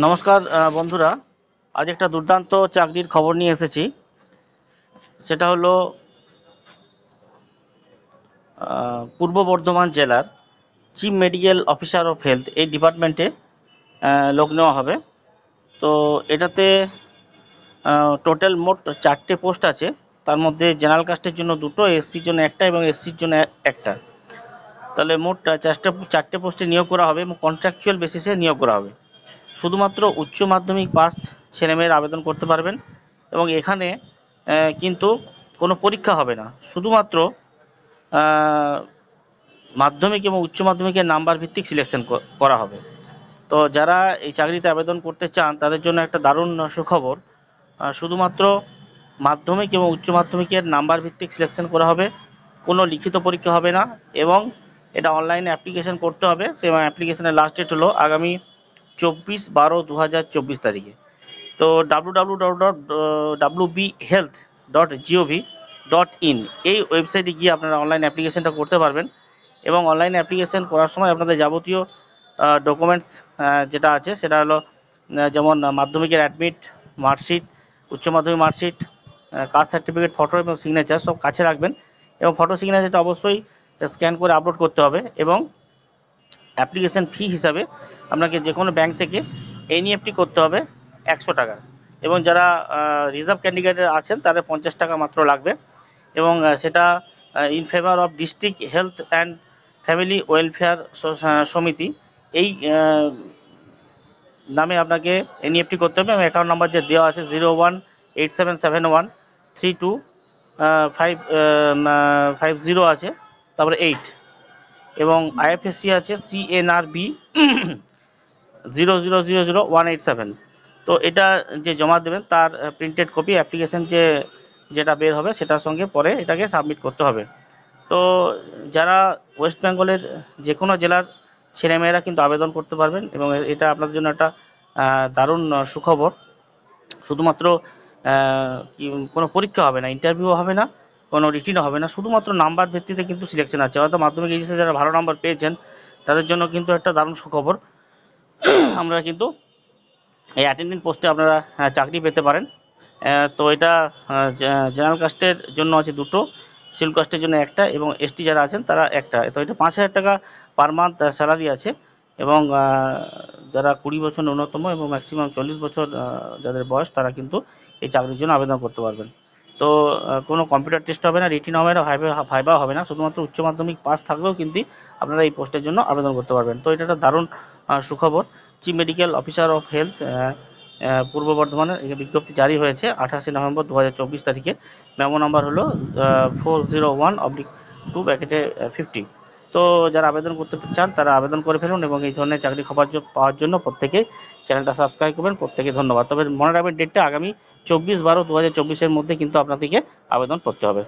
নমস্কার বন্ধুরা, আজ একটা দুর্দান্ত চাকরির খবর নিয়ে এসেছি। সেটা হলো পূর্ব বর্ধমান জেলার chief medical officer of health এই ডিপার্টমেন্টে লোক নেওয়া হবে। তো এটাতে টোটাল মোট 4টে পোস্ট আছে। তার মধ্যে জেনারেল কাস্টের জন্য 2টো, এসসির জন্য একটা এবং এসসির জন্য একটা। তাহলে মোট 4টে পোস্টে নিয়োগ করা হবে এবং কন্ট্রাকচুয়াল বেসিসে নিয়োগ করা হবে। শুধুমাত্র উচ্চ মাধ্যমিক পাস ছেলেমেয়েরা আবেদন করতে পারবেন এবং এখানে কিন্তু কোনো পরীক্ষা হবে না। শুধুমাত্র মাধ্যমিক এবং উচ্চ মাধ্যমিকের নাম্বার ভিত্তিক সিলেকশন করা হবে। তো যারা এই চাকরিতে আবেদন করতে চান তাদের জন্য একটা দারুণ সুখবর। শুধুমাত্র মাধ্যমিক এবং উচ্চ মাধ্যমিকের নাম্বার ভিত্তিক সিলেকশন করা হবে, কোনো লিখিত পরীক্ষা হবে না এবং এটা অনলাইনে অ্যাপ্লিকেশন করতে হবে। সেই অ্যাপ্লিকেশনের লাস্ট ডেট হলো আগামী 24/12/2024 তারিখে। তো www.wbhealth.gov.in এই ওয়েবসাইটে গিয়ে আপনারা অনলাইন অ্যাপ্লিকেশনটা করতে পারবেন এবং অনলাইন অ্যাপ্লিকেশন করার সময় আপনাদের যাবতীয় ডকুমেন্টস যেটা আছে সেটা হলো যেমন মাধ্যমিকের অ্যাডমিট, মার্কশিট, উচ্চ মাধ্যমিক মার্কশিট, কাস্ট সার্টিফিকেট, ফটো এবং সিগনেচার সব কাছে রাখবেন এবং ফটো সিগনেচারটা অবশ্যই স্ক্যান করে আপলোড করতে হবে। এবং অ্যাপ্লিকেশন ফি হিসাবে আপনাকে যে কোনো ব্যাংক থেকে এনইএফটি করতে হবে 100 টাকা এবং যারা রিজার্ভ ক্যান্ডিডেট আছেন তাদের 50 টাকা মাত্র লাগবে এবং সেটা in favour of district health and family welfare সমিতি এই নামে আপনাকে এনইএফটি করতে হবে এবং অ্যাকাউন্ট নাম্বার যে দেওয়া আছে 0187713250 আছে, তারপরে 8 এবং আইএফএসসি আছে CNRB 00000187। তো এটা যে জমা দেবেন তার প্রিন্টেড কপি অ্যাপ্লিকেশন যেটা বের হবে সেটার সঙ্গে পরে এটাকে সাবমিট করতে হবে। তো যারা ওয়েস্ট বেঙ্গলের যে কোনো জেলার ছেলেমেয়েরা কিন্তু আবেদন করতে পারবেন এবং এটা আপনাদের জন্য একটা দারুণ সুখবর। শুধুমাত্র কোনো পরীক্ষা হবে না, ইন্টারভিউ হবে না, কোনো রিটিনও হবে না, শুধুমাত্র নাম্বার ভিত্তিতে কিন্তু সিলেকশন আছে। হয়তো মাধ্যমিক এইচএসে যারা ভালো নাম্বার পেয়েছেন তাদের জন্য কিন্তু একটা দারুণ সুখবর। আমরা কিন্তু এই অ্যাটেন্ডেন্ট পোস্টে আপনারা চাকরি পেতে পারেন। তো এটা জেনারেল কাস্টের জন্য আছে 2টো, শিডিউল কাস্টের জন্য একটা এবং এসটি যারা আছেন তারা একটা। তো এটা 5,000 টাকা পার মান্থ স্যালারি আছে এবং যারা 20 বছর ন্যূনতম এবং ম্যাক্সিমাম 40 বছর যাদের বয়স তারা কিন্তু এই চাকরির জন্য আবেদন করতে পারবেন। তো কোনো কম্পিউটার টেস্ট হবে না, রিটিন হবে না, ভাইবা হবে না, শুধুমাত্র উচ্চ মাধ্যমিক পাস থাকলেও কিন্তু আপনারা এই পোস্টের জন্য আবেদন করতে পারবেন। তো এটা একটা দারুণ সুখবর। Chief medical officer of health পূর্ব বর্ধমানের এই বিজ্ঞপ্তি জারি হয়েছে 28 নভেম্বর 2024 তারিখে। মেমো নাম্বার হলো 401/2/50। তো যারা আবেদন করতে চান তারা আবেদন করে ফেলুন এবং এই ধরনের চাকরি খবর পাওয়ার জন্য প্রত্যেকে চ্যানেলটা সাবস্ক্রাইব করবেন। প্রত্যেকে ধন্যবাদ। তবে মনে রাখবেন ডেটটা আগামী 24/12/2024 মধ্যে কিন্তু আপনাদেরকে আবেদন করতে হবে।